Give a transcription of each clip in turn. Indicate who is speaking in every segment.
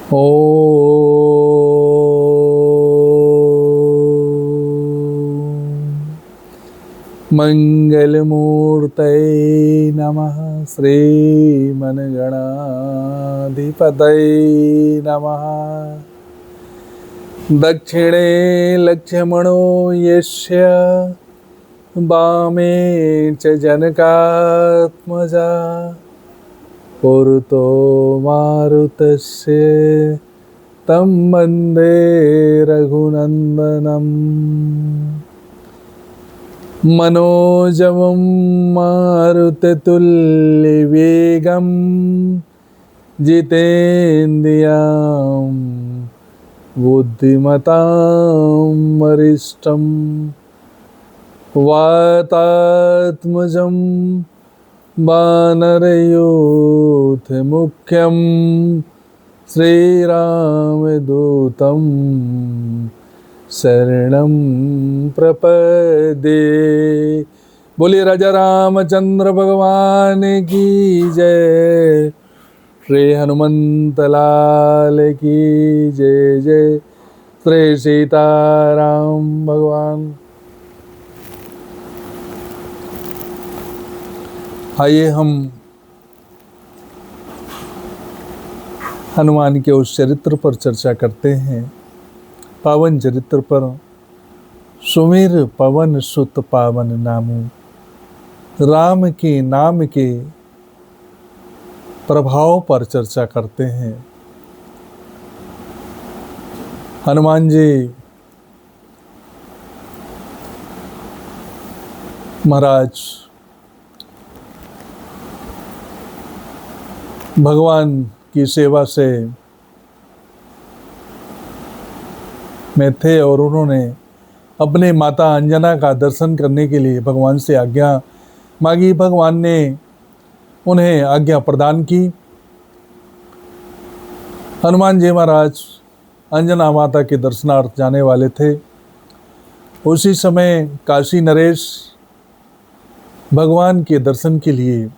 Speaker 1: ओ मंगलमूर्तये नमः। श्रीमन्गणाधिपतये नमः। दक्षिणे लक्ष्मणो यस्य वामे च जनकात्मजा पुरतो मारुतस्य तं वन्दे रघुनन्दनम्। मनोजवं मारुततुल्यवेगं जितेन्द्रियं बुद्धिमतां वरिष्ठं वातात्मजं वानरयूथमुख्यं श्रीरामदूतं शरणं प्रपद्ये। बोलिए राजा रामचंद्र भगवान की जय। श्री हनुमंत लाल की जय जय। श्री सीताराम भगवान। आइए हम हनुमान के उस चरित्र पर चर्चा करते हैं, पावन चरित्र पर। सुमिर पवन सुत पावन नामू। राम के नाम के प्रभाव पर चर्चा करते हैं। हनुमान जी महाराज भगवान की सेवा से में थे और उन्होंने अपने माता अंजना का दर्शन करने के लिए भगवान से आज्ञा मांगी। भगवान ने उन्हें आज्ञा प्रदान की। हनुमान जी महाराज अंजना माता के दर्शनार्थ जाने वाले थे। उसी समय काशी नरेश भगवान के दर्शन के लिए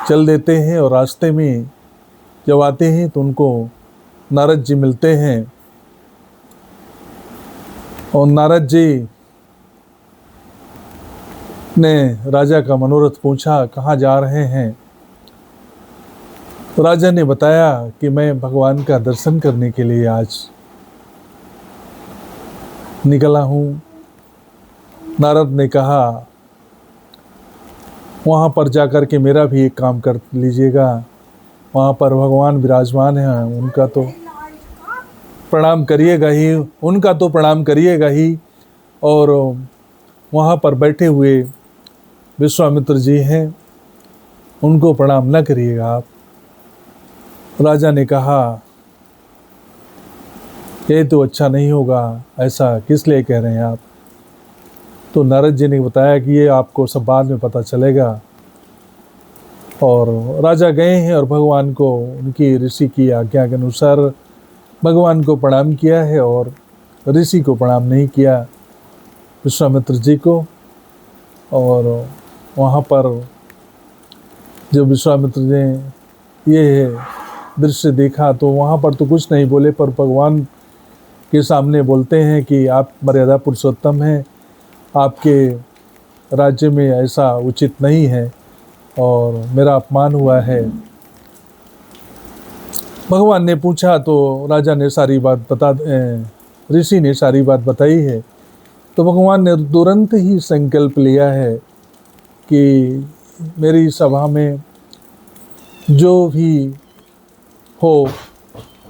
Speaker 1: चल देते हैं और रास्ते में जब आते हैं तो उनको नारद जी मिलते हैं और नारद जी ने राजा का मनोरथ पूछा, कहाँ जा रहे हैं? तो राजा ने बताया कि मैं भगवान का दर्शन करने के लिए आज निकला हूँ। नारद ने कहा, वहाँ पर जाकर के मेरा भी एक काम कर लीजिएगा। वहाँ पर भगवान विराजमान हैं, उनका तो प्रणाम करिएगा ही, उनका तो प्रणाम करिएगा ही। और वहाँ पर बैठे हुए विश्वामित्र जी हैं, उनको प्रणाम न करिएगा आप। राजा ने कहा, ये तो अच्छा नहीं होगा, ऐसा किस लिए कह रहे हैं आप? तो नारद जी ने बताया कि ये आपको सब बाद में पता चलेगा। और राजा गए हैं और भगवान को उनकी ऋषि की आज्ञा के अनुसार भगवान को प्रणाम किया है और ऋषि को प्रणाम नहीं किया, विश्वामित्र जी को। और वहाँ पर जब विश्वामित्र ने ये दृश्य देखा तो वहाँ पर तो कुछ नहीं बोले, पर भगवान के सामने बोलते हैं कि आप मर्यादा पुरुषोत्तम हैं, आपके राज्य में ऐसा उचित नहीं है और मेरा अपमान हुआ है। भगवान ने पूछा तो राजा ने सारी बात ऋषि ने सारी बात बताई है। तो भगवान ने तुरंत ही संकल्प लिया है कि मेरी सभा में जो भी हो,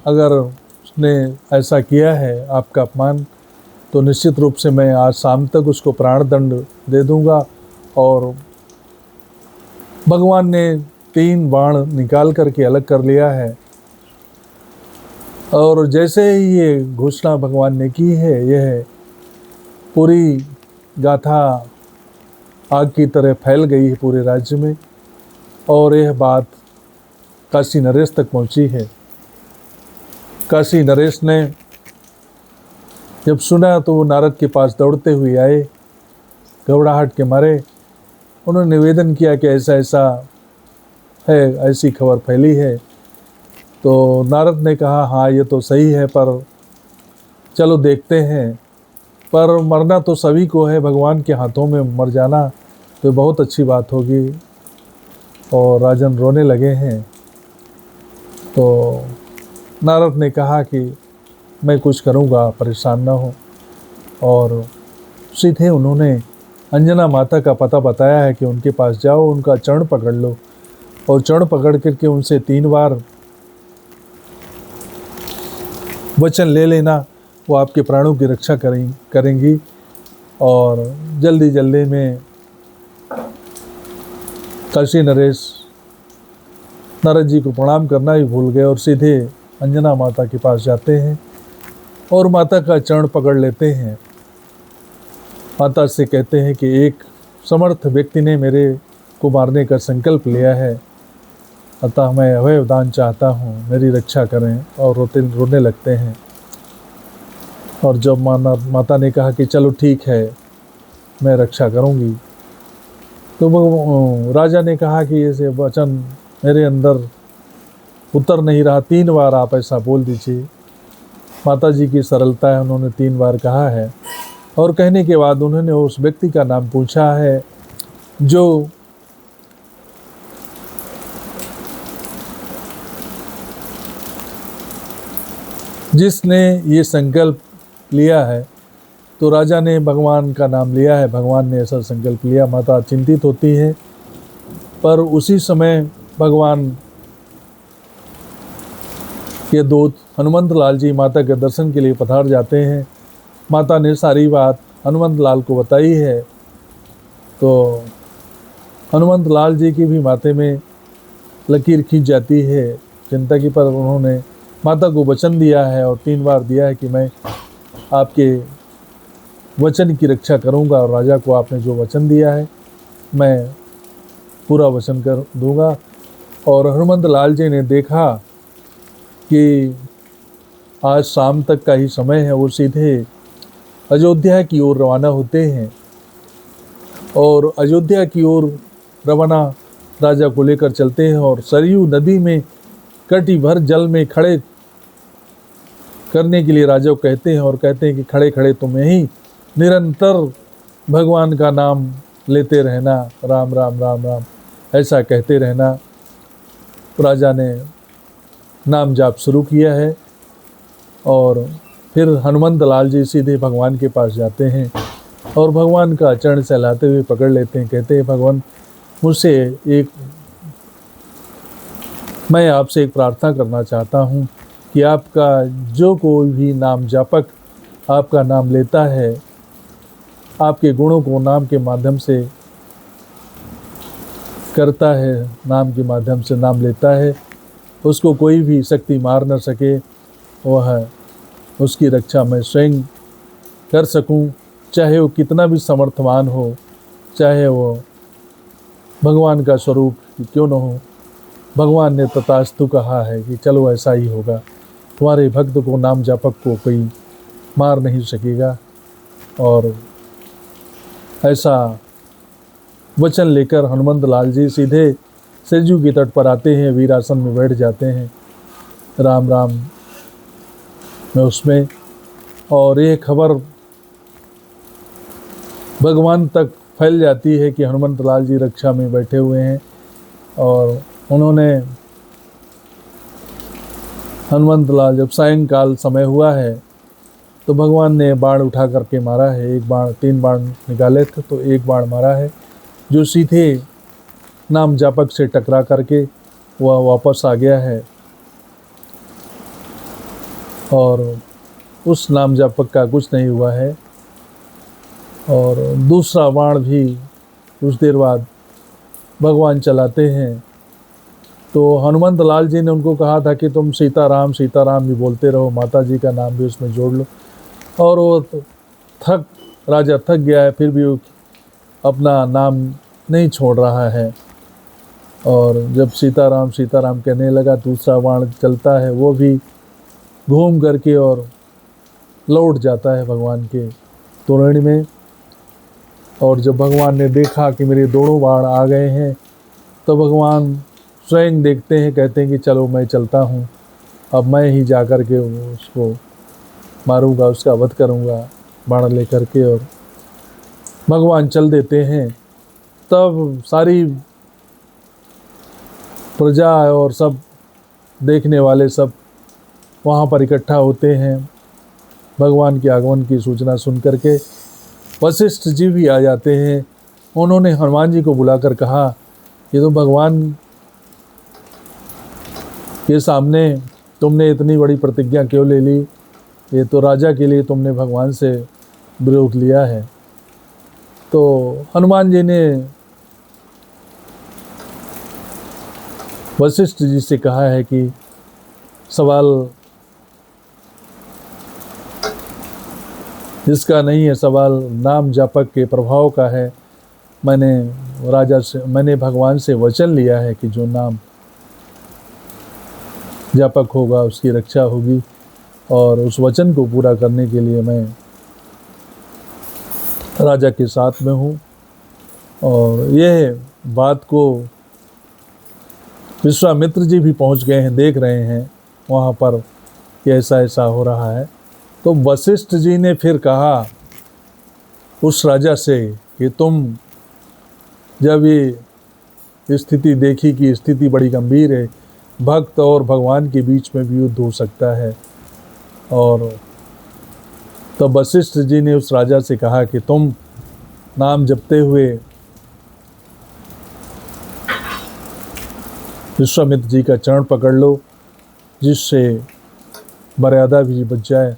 Speaker 1: अगर उसने ऐसा किया है आपका अपमान, तो निश्चित रूप से मैं आज शाम तक उसको प्राण दंड दे दूंगा। और भगवान ने 3 बाण निकाल करके अलग कर लिया है। और जैसे ही ये घोषणा भगवान ने की है, यह पूरी गाथा आग की तरह फैल गई है पूरे राज्य में। और यह बात काशी नरेश तक पहुंची है। काशी नरेश ने जब सुना तो वो नारद के पास दौड़ते हुए आए, घबराहट के मारे। उन्होंने निवेदन किया कि ऐसा ऐसा है, ऐसी खबर फैली है। तो नारद ने कहा हाँ ये तो सही है, पर चलो देखते हैं, पर मरना तो सभी को है, भगवान के हाथों में मर जाना तो बहुत अच्छी बात होगी। और राजन रोने लगे हैं। तो नारद ने कहा कि मैं कुछ करूँगा, परेशान ना हो। और सीधे उन्होंने अंजना माता का पता बताया है कि उनके पास जाओ, उनका चरण पकड़ लो और चरण पकड़ करके उनसे 3 बार वचन ले लेना, वो आपके प्राणों की रक्षा करेंगी। और जल्दी जल्दी में काशी नरेश नारद जी को प्रणाम करना ही भूल गए और सीधे अंजना माता के पास जाते हैं और माता का चरण पकड़ लेते हैं। माता से कहते हैं कि एक समर्थ व्यक्ति ने मेरे को मारने का संकल्प लिया है, अतः मैं अभयदान चाहता हूँ, मेरी रक्षा करें। और रोने लगते हैं। और जब माता ने कहा कि चलो ठीक है, मैं रक्षा करूँगी, तो वो राजा ने कहा कि ऐसे वचन मेरे अंदर उतर नहीं रहा, 3 बार आप ऐसा बोल दीजिए। माता जी की सरलता है, उन्होंने 3 बार कहा है। और कहने के बाद उन्होंने उस व्यक्ति का नाम पूछा है जो जिसने ये संकल्प लिया है। तो राजा ने भगवान का नाम लिया है, भगवान ने ऐसा संकल्प लिया। माता चिंतित होती है, पर उसी समय भगवान के दूत हनुमंत लाल जी माता के दर्शन के लिए पधार जाते हैं। माता ने सारी बात हनुमंत लाल को बताई है। तो हनुमंत लाल जी की भी माथे में लकीर खींच जाती है चिंता की, पर उन्होंने माता को वचन दिया है और 3 बार दिया है कि मैं आपके वचन की रक्षा करूंगा और राजा को आपने जो वचन दिया है मैं पूरा वचन कर दूंगा। और हनुमंत लाल जी ने देखा कि आज शाम तक का ही समय है, वो सीधे अयोध्या की ओर रवाना होते हैं और अयोध्या की ओर रवाना राजा को लेकर चलते हैं। और सरयू नदी में कटी भर जल में खड़े करने के लिए राजा को कहते हैं और कहते हैं कि खड़े खड़े तुम यहीं निरंतर भगवान का नाम लेते रहना, राम राम राम राम ऐसा कहते रहना। राजा ने नाम जाप शुरू किया है और फिर हनुमंत लाल जी सीधे भगवान के पास जाते हैं और भगवान का चरण सहलाते हुए पकड़ लेते हैं। कहते हैं भगवान मैं आपसे एक प्रार्थना करना चाहता हूँ कि आपका जो कोई भी नाम जापक आपका नाम लेता है, आपके गुणों को नाम के माध्यम से करता है, नाम के माध्यम से नाम लेता है, उसको कोई भी शक्ति मार न सके, वह उसकी रक्षा मैं स्वयं कर सकूं, चाहे वो कितना भी समर्थवान हो, चाहे वो भगवान का स्वरूप क्यों न हो। भगवान ने तथास्तु कहा है कि चलो ऐसा ही होगा, तुम्हारे भक्त को नाम जापक को कोई मार नहीं सकेगा। और ऐसा वचन लेकर हनुमंत लाल जी सीधे सरयू के तट पर आते हैं, वीरासन में बैठ जाते हैं, राम राम में उसमें। और ये खबर भगवान तक फैल जाती है कि हनुमंत लाल जी रक्षा में बैठे हुए हैं। और उन्होंने हनुमंत लाल जब सायंकाल समय हुआ है तो भगवान ने बाण उठा करके मारा है। 1 बाण 3 बाण निकाले थे तो 1 बाण मारा है जो सीधे नाम जापक से टकरा करके वह वापस आ गया है। और उस नाम जापक का कुछ नहीं हुआ है। और दूसरा बाण भी कुछ देर बाद भगवान चलाते हैं। तो हनुमंत लाल जी ने उनको कहा था कि तुम सीताराम सीताराम भी बोलते रहो, माता जी का नाम भी उसमें जोड़ लो। और वो राजा थक गया है, फिर भी वो अपना नाम नहीं छोड़ रहा है। और जब सीताराम सीताराम कहने लगा, दूसरा बाण चलता है, वो भी घूम करके और लौट जाता है भगवान के तोरणी में। और जब भगवान ने देखा कि मेरे दोनों बाण आ गए हैं, तो भगवान स्वयं देखते हैं, कहते हैं कि चलो मैं चलता हूँ अब मैं ही जा कर के उसको मारूंगा, उसका वध करूंगा बाण लेकर के। और भगवान चल देते हैं। तब सारी प्रजा और सब देखने वाले सब वहाँ पर इकट्ठा होते हैं। भगवान के आगमन की सूचना सुन करके वशिष्ठ जी भी आ जाते हैं। उन्होंने हनुमान जी को बुलाकर कहा कि तुम भगवान के सामने तुमने इतनी बड़ी प्रतिज्ञा क्यों ले ली? ये तो राजा के लिए तुमने भगवान से विरोध लिया है। तो हनुमान जी ने वशिष्ठ जी से कहा है कि सवाल जिसका नहीं है, सवाल नाम जापक के प्रभाव का है। मैंने भगवान से वचन लिया है कि जो नाम जापक होगा उसकी रक्षा होगी, और उस वचन को पूरा करने के लिए मैं राजा के साथ में हूँ। और यह बात को विश्वामित्र जी भी पहुँच गए हैं, देख रहे हैं वहाँ पर कि ऐसा ऐसा हो रहा है। तो वशिष्ठ जी ने फिर कहा उस राजा से कि तुम जब ये स्थिति देखी कि स्थिति बड़ी गंभीर है, भक्त और भगवान के बीच में भी युद्ध हो सकता है, और तब वशिष्ठ जी ने उस राजा से कहा कि तुम नाम जपते हुए विश्वामित्र जी का चरण पकड़ लो, जिससे मर्यादा भी बच जाए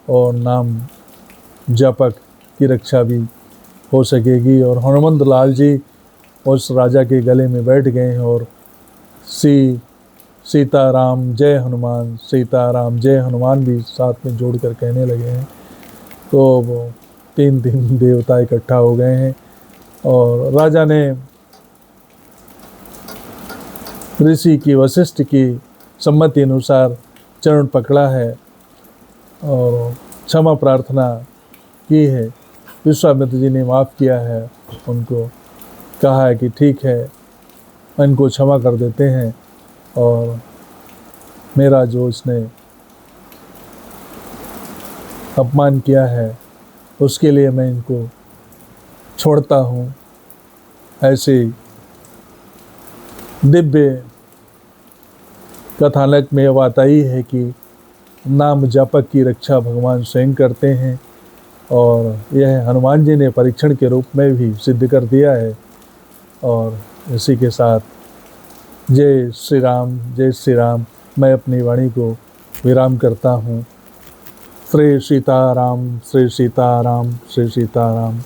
Speaker 1: और नाम जापक की रक्षा भी हो सकेगी। और हनुमंत लाल जी उस राजा के गले में बैठ गए हैं और सीताराम जय हनुमान, सीताराम जय हनुमान भी साथ में जोड़कर कहने लगे हैं। तो वो तीन देवता इकट्ठा हो गए हैं और राजा ने ऋषि की वशिष्ठ की सम्मति अनुसार चरण पकड़ा है और क्षमा प्रार्थना की है। विश्वामित्र जी ने माफ़ किया है, उनको कहा है कि ठीक है, इनको क्षमा कर देते हैं, और मेरा जो इसने अपमान किया है उसके लिए मैं इनको छोड़ता हूँ। ऐसे दिव्य कथानक में बात आई है कि नाम जापक की रक्षा भगवान स्वयं करते हैं, और यह हनुमान जी ने परीक्षण के रूप में भी सिद्ध कर दिया है। और इसी के साथ जय श्री राम, जय श्री राम, मैं अपनी वाणी को विराम करता हूँ। श्री सीताराम, श्री सीताराम, श्री सीताराम।